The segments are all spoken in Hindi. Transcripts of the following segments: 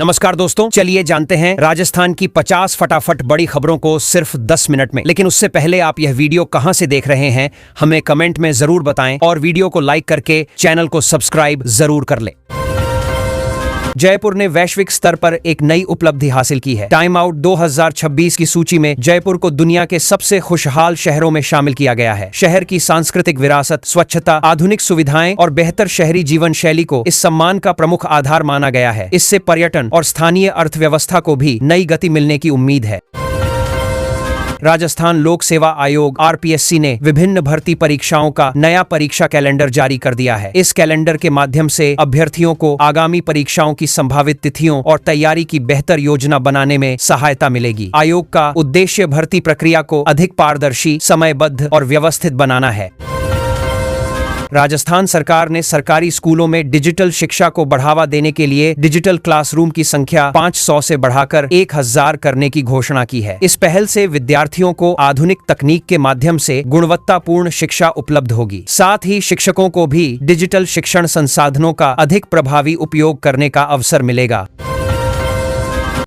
नमस्कार दोस्तों, चलिए जानते हैं राजस्थान की 50 फटाफट बड़ी खबरों को सिर्फ 10 मिनट में। लेकिन उससे पहले आप यह वीडियो कहां से देख रहे हैं हमें कमेंट में जरूर बताएं और वीडियो को लाइक करके चैनल को सब्सक्राइब जरूर कर लें। जयपुर ने वैश्विक स्तर पर एक नई उपलब्धि हासिल की है। टाइम आउट 2026 की सूची में जयपुर को दुनिया के सबसे खुशहाल शहरों में शामिल किया गया है। शहर की सांस्कृतिक विरासत, स्वच्छता, आधुनिक सुविधाएं और बेहतर शहरी जीवन शैली को इस सम्मान का प्रमुख आधार माना गया है। इससे पर्यटन और स्थानीय अर्थव्यवस्था को भी नई गति मिलने की उम्मीद है। राजस्थान लोक सेवा आयोग RPSC ने विभिन्न भर्ती परीक्षाओं का नया परीक्षा कैलेंडर जारी कर दिया है। इस कैलेंडर के माध्यम से अभ्यर्थियों को आगामी परीक्षाओं की संभावित तिथियों और तैयारी की बेहतर योजना बनाने में सहायता मिलेगी। आयोग का उद्देश्य भर्ती प्रक्रिया को अधिक पारदर्शी, समयबद्ध और व्यवस्थित बनाना है। राजस्थान सरकार ने सरकारी स्कूलों में डिजिटल शिक्षा को बढ़ावा देने के लिए डिजिटल क्लासरूम की संख्या 500 से बढ़ाकर 1000 करने की घोषणा की है। इस पहल से विद्यार्थियों को आधुनिक तकनीक के माध्यम से गुणवत्तापूर्ण शिक्षा उपलब्ध होगी। साथ ही शिक्षकों को भी डिजिटल शिक्षण संसाधनों का अधिक प्रभावी उपयोग करने का अवसर मिलेगा।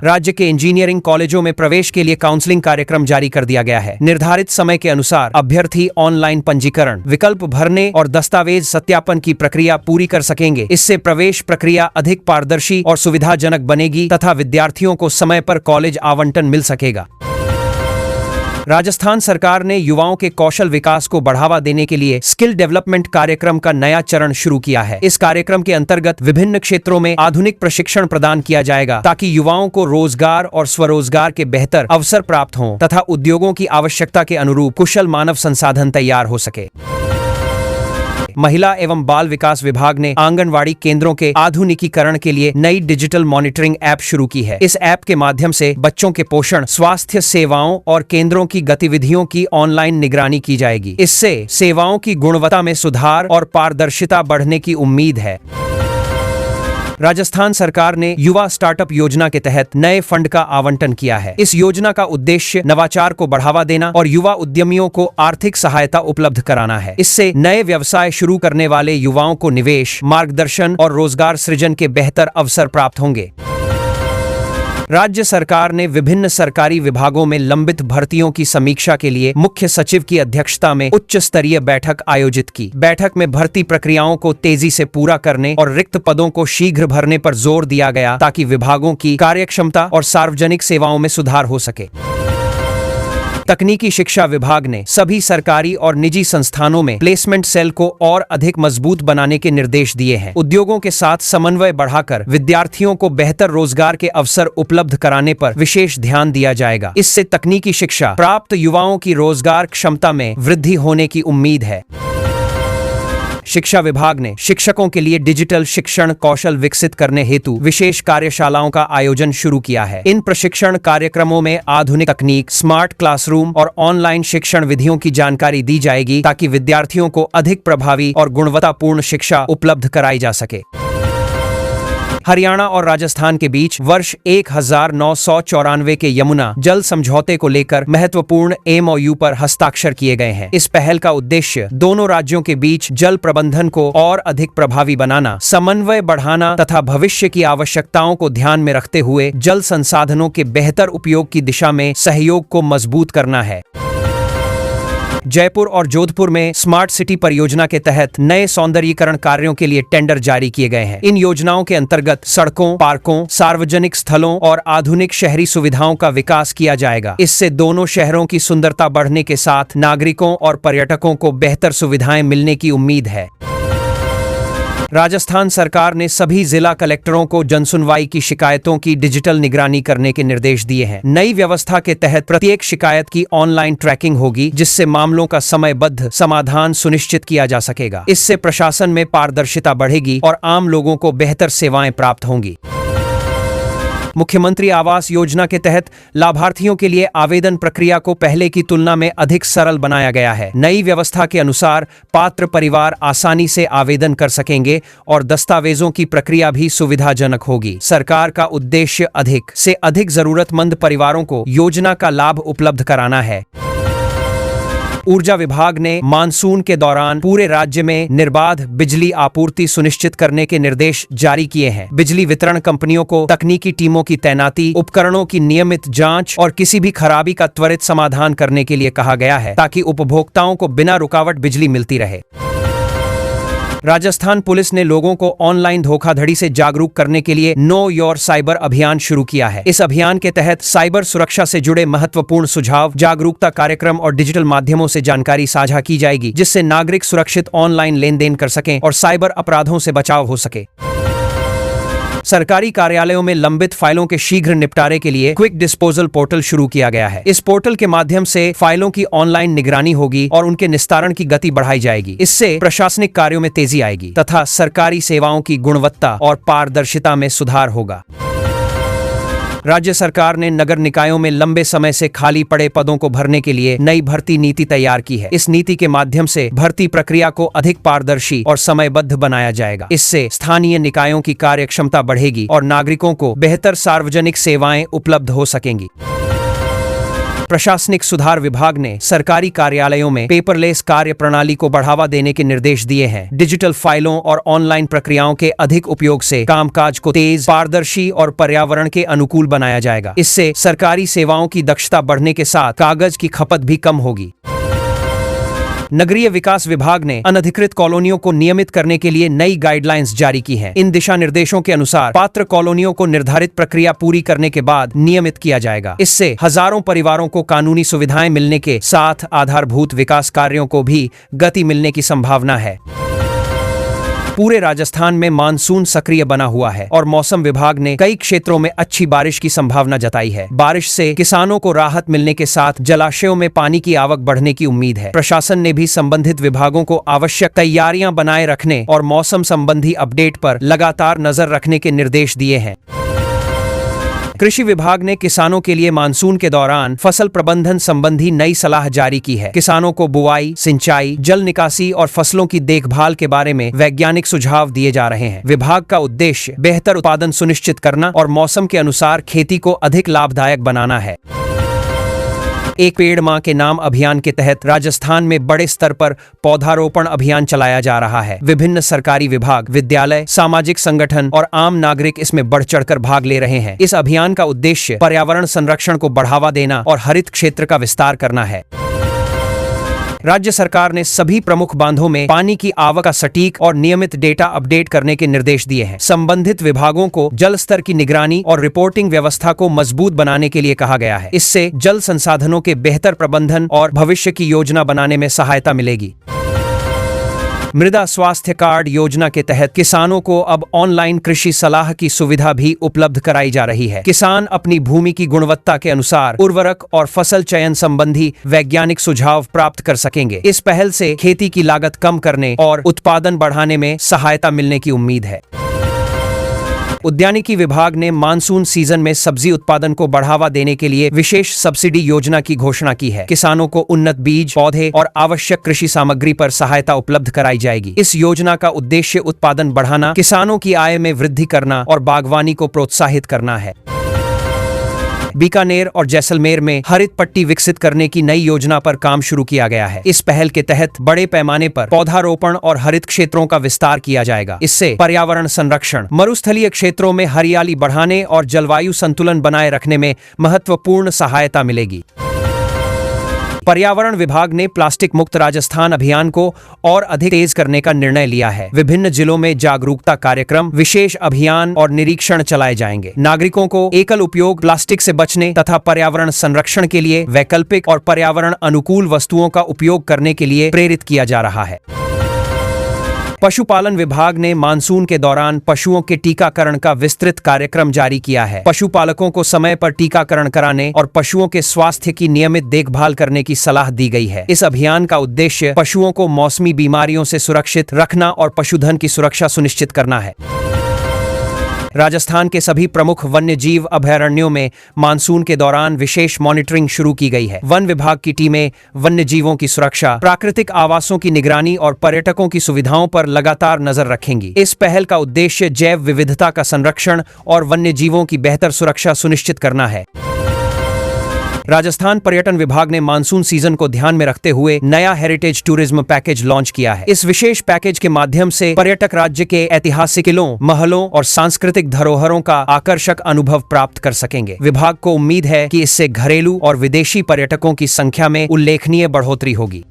राज्य के इंजीनियरिंग कॉलेजों में प्रवेश के लिए काउंसलिंग कार्यक्रम जारी कर दिया गया है। निर्धारित समय के अनुसार अभ्यर्थी ऑनलाइन पंजीकरण, विकल्प भरने और दस्तावेज सत्यापन की प्रक्रिया पूरी कर सकेंगे। इससे प्रवेश प्रक्रिया अधिक पारदर्शी और सुविधाजनक बनेगी तथा विद्यार्थियों को समय पर कॉलेज आवंटन मिल सकेगा। राजस्थान सरकार ने युवाओं के कौशल विकास को बढ़ावा देने के लिए स्किल डेवलपमेंट कार्यक्रम का नया चरण शुरू किया है। इस कार्यक्रम के अंतर्गत विभिन्न क्षेत्रों में आधुनिक प्रशिक्षण प्रदान किया जाएगा ताकि युवाओं को रोजगार और स्वरोजगार के बेहतर अवसर प्राप्त हों तथा उद्योगों की आवश्यकता के अनुरूप कुशल मानव संसाधन तैयार हो सके। महिला एवं बाल विकास विभाग ने आंगनवाड़ी केंद्रों के आधुनिकीकरण के लिए नई डिजिटल मॉनिटरिंग ऐप शुरू की है। इस ऐप के माध्यम से बच्चों के पोषण, स्वास्थ्य सेवाओं और केंद्रों की गतिविधियों की ऑनलाइन निगरानी की जाएगी। इससे सेवाओं की गुणवत्ता में सुधार और पारदर्शिता बढ़ने की उम्मीद है। राजस्थान सरकार ने युवा स्टार्टअप योजना के तहत नए फंड का आवंटन किया है। इस योजना का उद्देश्य नवाचार को बढ़ावा देना और युवा उद्यमियों को आर्थिक सहायता उपलब्ध कराना है। इससे नए व्यवसाय शुरू करने वाले युवाओं को निवेश, मार्गदर्शन और रोजगार सृजन के बेहतर अवसर प्राप्त होंगे। राज्य सरकार ने विभिन्न सरकारी विभागों में लंबित भर्तियों की समीक्षा के लिए मुख्य सचिव की अध्यक्षता में उच्च स्तरीय बैठक आयोजित की। बैठक में भर्ती प्रक्रियाओं को तेजी से पूरा करने और रिक्त पदों को शीघ्र भरने पर जोर दिया गया ताकि विभागों की कार्यक्षमता और सार्वजनिक सेवाओं में सुधार हो सके। तकनीकी शिक्षा विभाग ने सभी सरकारी और निजी संस्थानों में प्लेसमेंट सेल को और अधिक मजबूत बनाने के निर्देश दिए हैं। उद्योगों के साथ समन्वय बढ़ाकर विद्यार्थियों को बेहतर रोजगार के अवसर उपलब्ध कराने पर विशेष ध्यान दिया जाएगा। इससे तकनीकी शिक्षा प्राप्त युवाओं की रोजगार क्षमता में वृद्धि होने की उम्मीद है। शिक्षा विभाग ने शिक्षकों के लिए डिजिटल शिक्षण कौशल विकसित करने हेतु विशेष कार्यशालाओं का आयोजन शुरू किया है। इन प्रशिक्षण कार्यक्रमों में आधुनिक तकनीक, स्मार्ट क्लासरूम और ऑनलाइन शिक्षण विधियों की जानकारी दी जाएगी ताकि विद्यार्थियों को अधिक प्रभावी और गुणवत्तापूर्ण शिक्षा उपलब्ध कराई जा सके। हरियाणा और राजस्थान के बीच वर्ष 1994 के यमुना जल समझौते को लेकर महत्वपूर्ण MOU पर हस्ताक्षर किए गए हैं। इस पहल का उद्देश्य दोनों राज्यों के बीच जल प्रबंधन को और अधिक प्रभावी बनाना, समन्वय बढ़ाना तथा भविष्य की आवश्यकताओं को ध्यान में रखते हुए जल संसाधनों के बेहतर उपयोग की दिशा में सहयोग को मजबूत करना है। जयपुर और जोधपुर में स्मार्ट सिटी परियोजना के तहत नए सौंदर्यीकरण कार्यों के लिए टेंडर जारी किए गए हैं। इन योजनाओं के अंतर्गत सड़कों, पार्कों, सार्वजनिक स्थलों और आधुनिक शहरी सुविधाओं का विकास किया जाएगा। इससे दोनों शहरों की सुंदरता बढ़ने के साथ नागरिकों और पर्यटकों को बेहतर सुविधाएं मिलने की उम्मीद है। राजस्थान सरकार ने सभी जिला कलेक्टरों को जनसुनवाई की शिकायतों की डिजिटल निगरानी करने के निर्देश दिए हैं। नई व्यवस्था के तहत प्रत्येक शिकायत की ऑनलाइन ट्रैकिंग होगी, जिससे मामलों का समयबद्ध समाधान सुनिश्चित किया जा सकेगा। इससे प्रशासन में पारदर्शिता बढ़ेगी और आम लोगों को बेहतर सेवाएं प्राप्त होंगी। मुख्यमंत्री आवास योजना के तहत लाभार्थियों के लिए आवेदन प्रक्रिया को पहले की तुलना में अधिक सरल बनाया गया है। नई व्यवस्था के अनुसार पात्र परिवार आसानी से आवेदन कर सकेंगे और दस्तावेजों की प्रक्रिया भी सुविधाजनक होगी। सरकार का उद्देश्य अधिक से अधिक जरूरतमंद परिवारों को योजना का लाभ उपलब्ध कराना है। ऊर्जा विभाग ने मानसून के दौरान पूरे राज्य में निर्बाध बिजली आपूर्ति सुनिश्चित करने के निर्देश जारी किए हैं। बिजली वितरण कंपनियों को तकनीकी टीमों की तैनाती, उपकरणों की नियमित जांच और किसी भी खराबी का त्वरित समाधान करने के लिए कहा गया है, ताकि उपभोक्ताओं को बिना रुकावट बिजली मिलती रहे। राजस्थान पुलिस ने लोगों को ऑनलाइन धोखाधड़ी से जागरूक करने के लिए नो योर साइबर अभियान शुरू किया है। इस अभियान के तहत साइबर सुरक्षा से जुड़े महत्वपूर्ण सुझाव, जागरूकता कार्यक्रम और डिजिटल माध्यमों से जानकारी साझा की जाएगी, जिससे नागरिक सुरक्षित ऑनलाइन लेन देन कर सकें और साइबर अपराधों से बचाव हो सके। सरकारी कार्यालयों में लंबित फाइलों के शीघ्र निपटारे के लिए क्विक डिस्पोजल पोर्टल शुरू किया गया है। इस पोर्टल के माध्यम से फाइलों की ऑनलाइन निगरानी होगी और उनके निस्तारण की गति बढ़ाई जाएगी। इससे प्रशासनिक कार्यों में तेजी आएगी तथा सरकारी सेवाओं की गुणवत्ता और पारदर्शिता में सुधार होगा। राज्य सरकार ने नगर निकायों में लंबे समय से खाली पड़े पदों को भरने के लिए नई भर्ती नीति तैयार की है। इस नीति के माध्यम से भर्ती प्रक्रिया को अधिक पारदर्शी और समयबद्ध बनाया जाएगा। इससे स्थानीय निकायों की कार्यक्षमता बढ़ेगी और नागरिकों को बेहतर सार्वजनिक सेवाएं उपलब्ध हो सकेंगी। प्रशासनिक सुधार विभाग ने सरकारी कार्यालयों में पेपरलेस कार्य प्रणाली को बढ़ावा देने के निर्देश दिए हैं। डिजिटल फाइलों और ऑनलाइन प्रक्रियाओं के अधिक उपयोग से कामकाज को तेज, पारदर्शी और पर्यावरण के अनुकूल बनाया जाएगा। इससे सरकारी सेवाओं की दक्षता बढ़ने के साथ कागज की खपत भी कम होगी। नगरीय विकास विभाग ने अनधिकृत कॉलोनियों को नियमित करने के लिए नई गाइडलाइंस जारी की हैं। इन दिशा निर्देशों के अनुसार पात्र कॉलोनियों को निर्धारित प्रक्रिया पूरी करने के बाद नियमित किया जाएगा। इससे हजारों परिवारों को कानूनी सुविधाएं मिलने के साथ आधारभूत विकास कार्यों को भी गति मिलने की संभावना है। पूरे राजस्थान में मानसून सक्रिय बना हुआ है और मौसम विभाग ने कई क्षेत्रों में अच्छी बारिश की संभावना जताई है। बारिश से किसानों को राहत मिलने के साथ जलाशयों में पानी की आवक बढ़ने की उम्मीद है। प्रशासन ने भी संबंधित विभागों को आवश्यक तैयारियां बनाए रखने और मौसम संबंधी अपडेट पर लगातार नजर रखने के निर्देश दिए हैं। कृषि विभाग ने किसानों के लिए मानसून के दौरान फसल प्रबंधन संबंधी नई सलाह जारी की है। किसानों को बुआई, सिंचाई, जल निकासी और फसलों की देखभाल के बारे में वैज्ञानिक सुझाव दिए जा रहे हैं। विभाग का उद्देश्य बेहतर उत्पादन सुनिश्चित करना और मौसम के अनुसार खेती को अधिक लाभदायक बनाना है। एक पेड़ मां के नाम अभियान के तहत राजस्थान में बड़े स्तर पर पौधारोपण अभियान चलाया जा रहा है। विभिन्न सरकारी विभाग, विद्यालय, सामाजिक संगठन और आम नागरिक इसमें बढ़ चढ़कर भाग ले रहे हैं। इस अभियान का उद्देश्य पर्यावरण संरक्षण को बढ़ावा देना और हरित क्षेत्र का विस्तार करना है। राज्य सरकार ने सभी प्रमुख बांधों में पानी की आवक का सटीक और नियमित डेटा अपडेट करने के निर्देश दिए हैं। संबंधित विभागों को जल स्तर की निगरानी और रिपोर्टिंग व्यवस्था को मजबूत बनाने के लिए कहा गया है। इससे जल संसाधनों के बेहतर प्रबंधन और भविष्य की योजना बनाने में सहायता मिलेगी। मृदा स्वास्थ्य कार्ड योजना के तहत किसानों को अब ऑनलाइन कृषि सलाह की सुविधा भी उपलब्ध कराई जा रही है। किसान अपनी भूमि की गुणवत्ता के अनुसार उर्वरक और फसल चयन संबंधी वैज्ञानिक सुझाव प्राप्त कर सकेंगे। इस पहल से खेती की लागत कम करने और उत्पादन बढ़ाने में सहायता मिलने की उम्मीद है। उद्यानिकी विभाग ने मानसून सीजन में सब्जी उत्पादन को बढ़ावा देने के लिए विशेष सब्सिडी योजना की घोषणा की है। किसानों को उन्नत बीज, पौधे और आवश्यक कृषि सामग्री पर सहायता उपलब्ध कराई जाएगी। इस योजना का उद्देश्य उत्पादन बढ़ाना, किसानों की आय में वृद्धि करना और बागवानी को प्रोत्साहित करना है। बीकानेर और जैसलमेर में हरित पट्टी विकसित करने की नई योजना पर काम शुरू किया गया है। इस पहल के तहत बड़े पैमाने पर पौधारोपण और हरित क्षेत्रों का विस्तार किया जाएगा। इससे पर्यावरण संरक्षण, मरुस्थलीय क्षेत्रों में हरियाली बढ़ाने और जलवायु संतुलन बनाए रखने में महत्वपूर्ण सहायता मिलेगी। पर्यावरण विभाग ने प्लास्टिक मुक्त राजस्थान अभियान को और अधिक तेज करने का निर्णय लिया है। विभिन्न जिलों में जागरूकता कार्यक्रम, विशेष अभियान और निरीक्षण चलाए जाएंगे। नागरिकों को एकल उपयोग प्लास्टिक से बचने तथा पर्यावरण संरक्षण के लिए वैकल्पिक और पर्यावरण अनुकूल वस्तुओं का उपयोग करने के लिए प्रेरित किया जा रहा है। पशुपालन विभाग ने मानसून के दौरान पशुओं के टीकाकरण का विस्तृत कार्यक्रम जारी किया है। पशुपालकों को समय पर टीकाकरण कराने और पशुओं के स्वास्थ्य की नियमित देखभाल करने की सलाह दी गई है। इस अभियान का उद्देश्य पशुओं को मौसमी बीमारियों से सुरक्षित रखना और पशुधन की सुरक्षा सुनिश्चित करना है। राजस्थान के सभी प्रमुख वन्य जीव अभयारण्यों में मानसून के दौरान विशेष मॉनिटरिंग शुरू की गई है। वन विभाग की टीमें वन्य जीवों की सुरक्षा, प्राकृतिक आवासों की निगरानी और पर्यटकों की सुविधाओं पर लगातार नजर रखेंगी। इस पहल का उद्देश्य जैव विविधता का संरक्षण और वन्य जीवों की बेहतर सुरक्षा सुनिश्चित करना है। राजस्थान पर्यटन विभाग ने मानसून सीजन को ध्यान में रखते हुए नया हेरिटेज टूरिज्म पैकेज लॉन्च किया है। इस विशेष पैकेज के माध्यम से पर्यटक राज्य के ऐतिहासिक किलों, महलों और सांस्कृतिक धरोहरों का आकर्षक अनुभव प्राप्त कर सकेंगे। विभाग को उम्मीद है कि इससे घरेलू और विदेशी पर्यटकों की संख्या में उल्लेखनीय बढ़ोतरी होगी।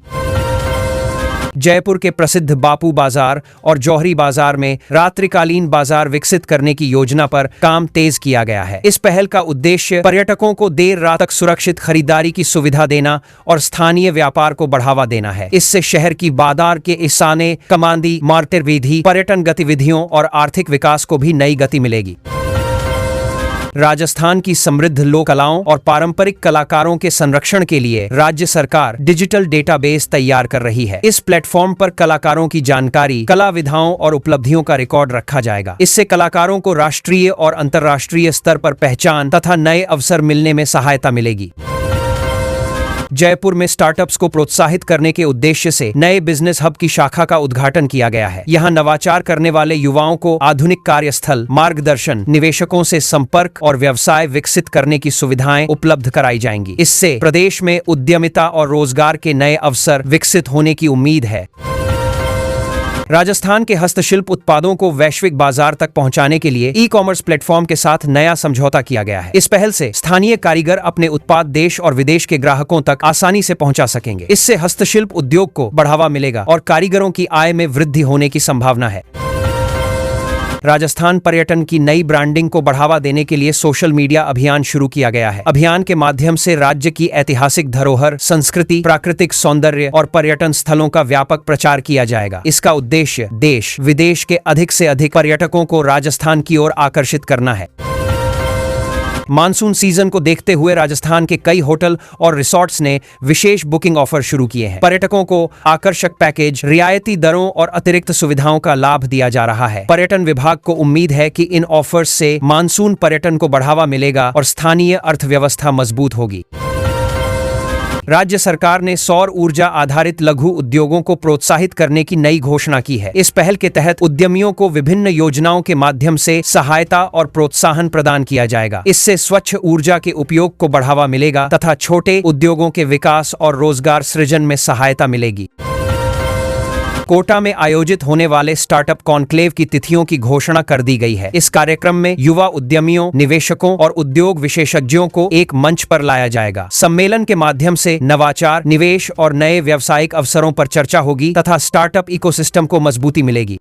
जयपुर के प्रसिद्ध बापू बाजार और जौहरी बाजार में रात्रिकालीन बाजार विकसित करने की योजना पर काम तेज किया गया है। इस पहल का उद्देश्य पर्यटकों को देर रात तक सुरक्षित खरीदारी की सुविधा देना और स्थानीय व्यापार को बढ़ावा देना है। इससे शहर की बाजार के इसाने, कमांदी, मार्केट विधि, पर्यटन गतिविधियों और आर्थिक विकास को भी नई गति मिलेगी। राजस्थान की समृद्ध लोक कलाओं और पारंपरिक कलाकारों के संरक्षण के लिए राज्य सरकार डिजिटल डेटाबेस तैयार कर रही है। इस प्लेटफॉर्म पर कलाकारों की जानकारी, कला विधाओं और उपलब्धियों का रिकॉर्ड रखा जाएगा। इससे कलाकारों को राष्ट्रीय और अंतर्राष्ट्रीय स्तर पर पहचान तथा नए अवसर मिलने में सहायता मिलेगी। जयपुर में स्टार्टअप्स को प्रोत्साहित करने के उद्देश्य से नए बिजनेस हब की शाखा का उद्घाटन किया गया है। यहां नवाचार करने वाले युवाओं को आधुनिक कार्यस्थल, मार्गदर्शन, निवेशकों से संपर्क और व्यवसाय विकसित करने की सुविधाएं उपलब्ध कराई जाएंगी। इससे प्रदेश में उद्यमिता और रोजगार के नए अवसर विकसित होने की उम्मीद है। राजस्थान के हस्तशिल्प उत्पादों को वैश्विक बाजार तक पहुंचाने के लिए ई-कॉमर्स प्लेटफॉर्म के साथ नया समझौता किया गया है। इस पहल से स्थानीय कारीगर अपने उत्पाद देश और विदेश के ग्राहकों तक आसानी से पहुंचा सकेंगे। इससे हस्तशिल्प उद्योग को बढ़ावा मिलेगा और कारीगरों की आय में वृद्धि होने की संभावना है। राजस्थान पर्यटन की नई ब्रांडिंग को बढ़ावा देने के लिए सोशल मीडिया अभियान शुरू किया गया है। अभियान के माध्यम से राज्य की ऐतिहासिक धरोहर, संस्कृति, प्राकृतिक सौंदर्य और पर्यटन स्थलों का व्यापक प्रचार किया जाएगा। इसका उद्देश्य देश विदेश के अधिक से अधिक पर्यटकों को राजस्थान की ओर आकर्षित करना है। मानसून सीजन को देखते हुए राजस्थान के कई होटल और रिसोर्ट्स ने विशेष बुकिंग ऑफर शुरू किए हैं। पर्यटकों को आकर्षक पैकेज, रियायती दरों और अतिरिक्त सुविधाओं का लाभ दिया जा रहा है। पर्यटन विभाग को उम्मीद है कि इन ऑफर्स से मानसून पर्यटन को बढ़ावा मिलेगा और स्थानीय अर्थव्यवस्था मजबूत होगी। राज्य सरकार ने सौर ऊर्जा आधारित लघु उद्योगों को प्रोत्साहित करने की नई घोषणा की है। इस पहल के तहत उद्यमियों को विभिन्न योजनाओं के माध्यम से सहायता और प्रोत्साहन प्रदान किया जाएगा। इससे स्वच्छ ऊर्जा के उपयोग को बढ़ावा मिलेगा तथा छोटे उद्योगों के विकास और रोजगार सृजन में सहायता मिलेगी। कोटा में आयोजित होने वाले स्टार्टअप कॉन्क्लेव की तिथियों की घोषणा कर दी गई है। इस कार्यक्रम में युवा उद्यमियों, निवेशकों और उद्योग विशेषज्ञों को एक मंच पर लाया जाएगा। सम्मेलन के माध्यम से नवाचार, निवेश और नए व्यावसायिक अवसरों पर चर्चा होगी तथा स्टार्टअप इकोसिस्टम को मजबूती मिलेगी।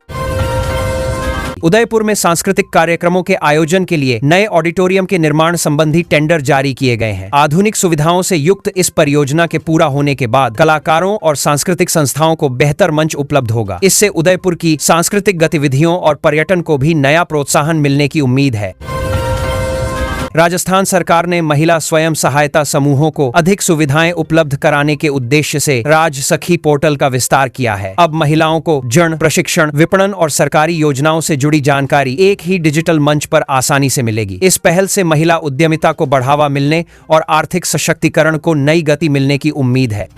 उदयपुर में सांस्कृतिक कार्यक्रमों के आयोजन के लिए नए ऑडिटोरियम के निर्माण संबंधी टेंडर जारी किए गए हैं। आधुनिक सुविधाओं से युक्त इस परियोजना के पूरा होने के बाद कलाकारों और सांस्कृतिक संस्थाओं को बेहतर मंच उपलब्ध होगा। इससे उदयपुर की सांस्कृतिक गतिविधियों और पर्यटन को भी नया प्रोत्साहन मिलने की उम्मीद है। राजस्थान सरकार ने महिला स्वयं सहायता समूहों को अधिक सुविधाएं उपलब्ध कराने के उद्देश्य से राज सखी पोर्टल का विस्तार किया है। अब महिलाओं को जन प्रशिक्षण, विपणन और सरकारी योजनाओं से जुड़ी जानकारी एक ही डिजिटल मंच पर आसानी से मिलेगी। इस पहल से महिला उद्यमिता को बढ़ावा मिलने और आर्थिक सशक्तिकरण को नई गति मिलने की उम्मीद है।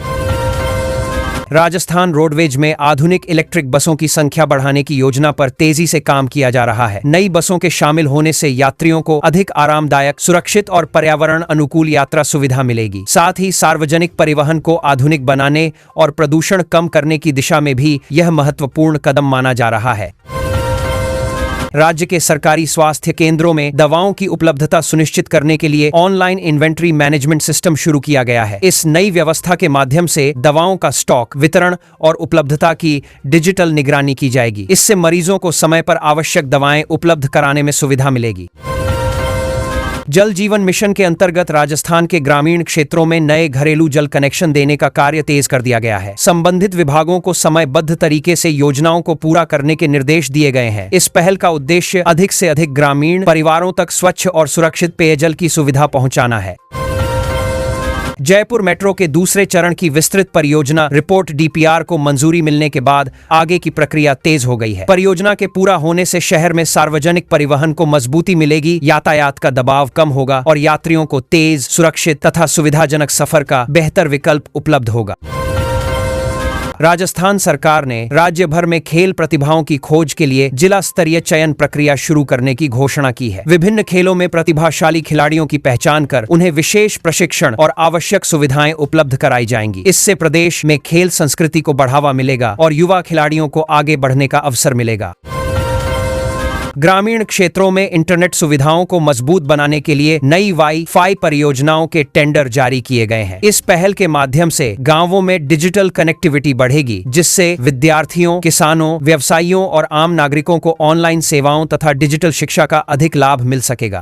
राजस्थान रोडवेज में आधुनिक इलेक्ट्रिक बसों की संख्या बढ़ाने की योजना पर तेजी से काम किया जा रहा है। नई बसों के शामिल होने से यात्रियों को अधिक आरामदायक, सुरक्षित और पर्यावरण अनुकूल यात्रा सुविधा मिलेगी। साथ ही सार्वजनिक परिवहन को आधुनिक बनाने और प्रदूषण कम करने की दिशा में भी यह महत्वपूर्ण कदम माना जा रहा है। राज्य के सरकारी स्वास्थ्य केंद्रों में दवाओं की उपलब्धता सुनिश्चित करने के लिए ऑनलाइन इन्वेंट्री मैनेजमेंट सिस्टम शुरू किया गया है। इस नई व्यवस्था के माध्यम से दवाओं का स्टॉक, वितरण और उपलब्धता की डिजिटल निगरानी की जाएगी। इससे मरीजों को समय पर आवश्यक दवाएं उपलब्ध कराने में सुविधा मिलेगी। जल जीवन मिशन के अंतर्गत राजस्थान के ग्रामीण क्षेत्रों में नए घरेलू जल कनेक्शन देने का कार्य तेज कर दिया गया है। संबंधित विभागों को समयबद्ध तरीके से योजनाओं को पूरा करने के निर्देश दिए गए हैं। इस पहल का उद्देश्य अधिक से अधिक ग्रामीण परिवारों तक स्वच्छ और सुरक्षित पेयजल की सुविधा पहुंचाना है। जयपुर मेट्रो के दूसरे चरण की विस्तृत परियोजना रिपोर्ट डीपीआर को मंजूरी मिलने के बाद आगे की प्रक्रिया तेज हो गई है। परियोजना के पूरा होने से शहर में सार्वजनिक परिवहन को मजबूती मिलेगी, यातायात का दबाव कम होगा और यात्रियों को तेज, सुरक्षित तथा सुविधाजनक सफर का बेहतर विकल्प उपलब्ध होगा। राजस्थान सरकार ने राज्य भर में खेल प्रतिभाओं की खोज के लिए जिला स्तरीय चयन प्रक्रिया शुरू करने की घोषणा की है। विभिन्न खेलों में प्रतिभाशाली खिलाड़ियों की पहचान कर उन्हें विशेष प्रशिक्षण और आवश्यक सुविधाएं उपलब्ध कराई जाएंगी। इससे प्रदेश में खेल संस्कृति को बढ़ावा मिलेगा और युवा खिलाड़ियों को आगे बढ़ने का अवसर मिलेगा। ग्रामीण क्षेत्रों में इंटरनेट सुविधाओं को मजबूत बनाने के लिए नई वाई-फाई परियोजनाओं के टेंडर जारी किए गए हैं। इस पहल के माध्यम से गांवों में डिजिटल कनेक्टिविटी बढ़ेगी, जिससे विद्यार्थियों, किसानों, व्यवसायियों और आम नागरिकों को ऑनलाइन सेवाओं तथा डिजिटल शिक्षा का अधिक लाभ मिल सकेगा।